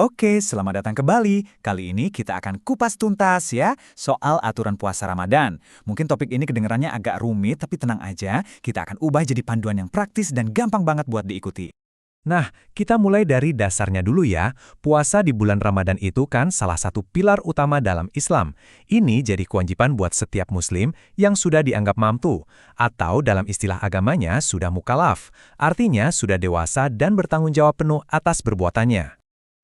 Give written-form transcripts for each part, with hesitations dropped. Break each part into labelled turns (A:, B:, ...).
A: Oke, selamat datang kembali. Kali ini kita akan kupas tuntas ya, soal aturan puasa Ramadan. Mungkin topik ini kedengarannya agak rumit, tapi tenang aja, kita akan ubah jadi panduan yang praktis dan gampang banget buat diikuti.
B: Nah, kita mulai dari dasarnya dulu ya. Puasa di bulan Ramadan itu kan salah satu pilar utama dalam Islam. Ini jadi kewajiban buat setiap muslim yang sudah dianggap mampu, atau dalam istilah agamanya sudah mukalaf, artinya sudah dewasa dan bertanggung jawab penuh atas perbuatannya.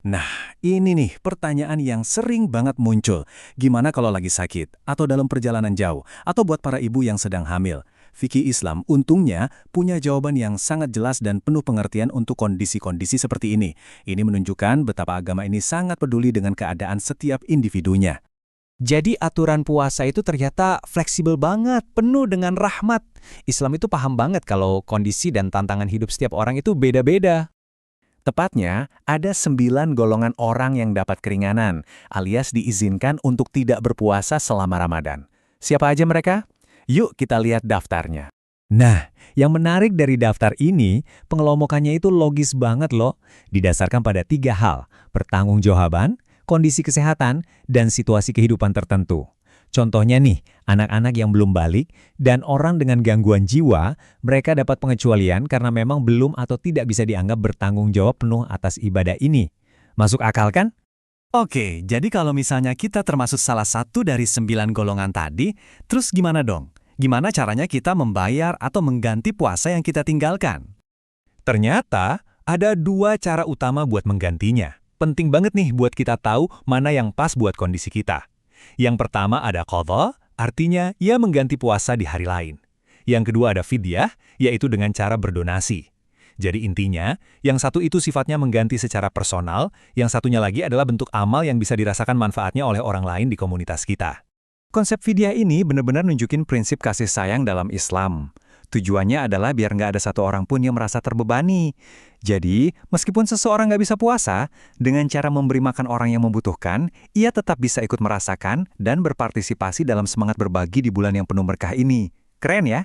C: Nah, ini nih pertanyaan yang sering banget muncul. Gimana kalau lagi sakit, atau dalam perjalanan jauh, atau buat para ibu yang sedang hamil? Fikih Islam untungnya punya jawaban yang sangat jelas dan penuh pengertian untuk kondisi-kondisi seperti ini. Ini menunjukkan betapa agama ini sangat peduli dengan keadaan setiap individunya.
B: Jadi aturan puasa itu ternyata fleksibel banget, penuh dengan rahmat. Islam itu paham banget kalau kondisi dan tantangan hidup setiap orang itu beda-beda.
C: Tepatnya, ada 9 golongan orang yang dapat keringanan, alias diizinkan untuk tidak berpuasa selama Ramadan. Siapa aja mereka? Yuk kita lihat daftarnya.
B: Nah, yang menarik dari daftar ini, pengelompokannya itu logis banget loh. Didasarkan pada 3 hal, pertanggungjawaban, kondisi kesehatan, dan situasi kehidupan tertentu. Contohnya nih, anak-anak yang belum balik dan orang dengan gangguan jiwa, mereka dapat pengecualian karena memang belum atau tidak bisa dianggap bertanggung jawab penuh atas ibadah ini. Masuk akal kan?
C: Oke, jadi kalau misalnya kita termasuk salah satu dari 9 golongan tadi, terus gimana dong? Gimana caranya kita membayar atau mengganti puasa yang kita tinggalkan?
B: Ternyata, ada 2 cara utama buat menggantinya. Penting banget nih buat kita tahu mana yang pas buat kondisi kita. Yang pertama ada qadha, artinya ia mengganti puasa di hari lain. Yang kedua ada fidyah, yaitu dengan cara berdonasi. Jadi intinya, yang satu itu sifatnya mengganti secara personal, yang satunya lagi adalah bentuk amal yang bisa dirasakan manfaatnya oleh orang lain di komunitas kita.
C: Konsep fidyah ini benar-benar nunjukin prinsip kasih sayang dalam Islam. Tujuannya adalah biar nggak ada satu orang pun yang merasa terbebani. Jadi, meskipun seseorang nggak bisa puasa, dengan cara memberi makan orang yang membutuhkan, ia tetap bisa ikut merasakan dan berpartisipasi dalam semangat berbagi di bulan yang penuh berkah ini. Keren ya?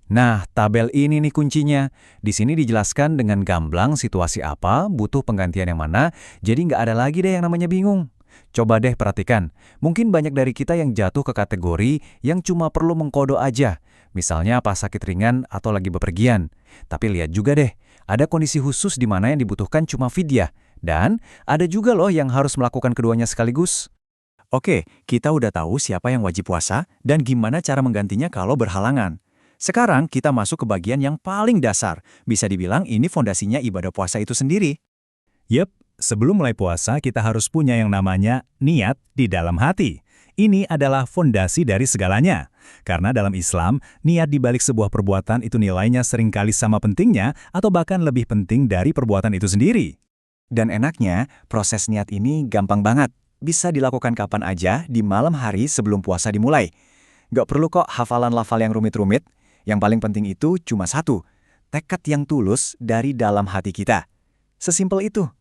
C: Nah, tabel ini nih kuncinya. Di sini dijelaskan dengan gamblang situasi apa, butuh penggantian yang mana, jadi nggak ada lagi deh yang namanya bingung. Coba deh perhatikan, mungkin banyak dari kita yang jatuh ke kategori yang cuma perlu mengkodo aja, misalnya pas sakit ringan atau lagi bepergian. Tapi lihat juga deh, ada kondisi khusus di mana yang dibutuhkan cuma fidyah, dan ada juga loh yang harus melakukan keduanya sekaligus. Oke, kita udah tahu siapa yang wajib puasa dan gimana cara menggantinya kalau berhalangan. Sekarang kita masuk ke bagian yang paling dasar, bisa dibilang ini fondasinya ibadah puasa itu sendiri.
A: Yep, sebelum mulai puasa kita harus punya yang namanya niat di dalam hati. Ini adalah fondasi dari segalanya. Karena dalam Islam, niat di balik sebuah perbuatan itu nilainya seringkali sama pentingnya atau bahkan lebih penting dari perbuatan itu sendiri.
C: Dan enaknya, proses niat ini gampang banget. Bisa dilakukan kapan aja di malam hari sebelum puasa dimulai. Gak perlu kok hafalan lafal yang rumit-rumit. Yang paling penting itu cuma satu, tekad yang tulus dari dalam hati kita. Sesimpel itu.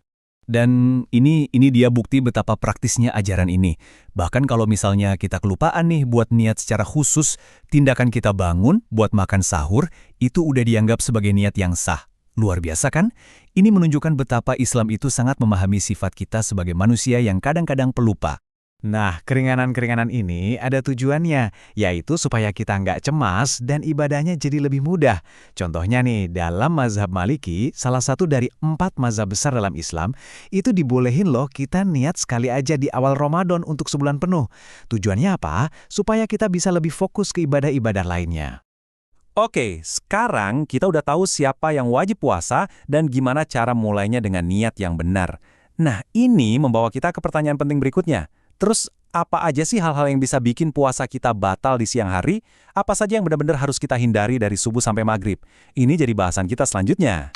B: Dan ini dia bukti betapa praktisnya ajaran ini. Bahkan kalau misalnya kita kelupaan nih buat niat secara khusus, tindakan kita bangun buat makan sahur, itu udah dianggap sebagai niat yang sah. Luar biasa kan? Ini menunjukkan betapa Islam itu sangat memahami sifat kita sebagai manusia yang kadang-kadang pelupa.
C: Nah, keringanan-keringanan ini ada tujuannya, yaitu supaya kita nggak cemas dan ibadahnya jadi lebih mudah. Contohnya nih, dalam mazhab Maliki, salah satu dari 4 mazhab besar dalam Islam, itu dibolehin loh kita niat sekali aja di awal Ramadan untuk sebulan penuh. Tujuannya apa? Supaya kita bisa lebih fokus ke ibadah-ibadah lainnya.
B: Oke, sekarang kita udah tahu siapa yang wajib puasa dan gimana cara mulainya dengan niat yang benar. Nah, ini membawa kita ke pertanyaan penting berikutnya. Terus, apa aja sih hal-hal yang bisa bikin puasa kita batal di siang hari? Apa saja yang benar-benar harus kita hindari dari subuh sampai maghrib? Ini jadi bahasan kita selanjutnya.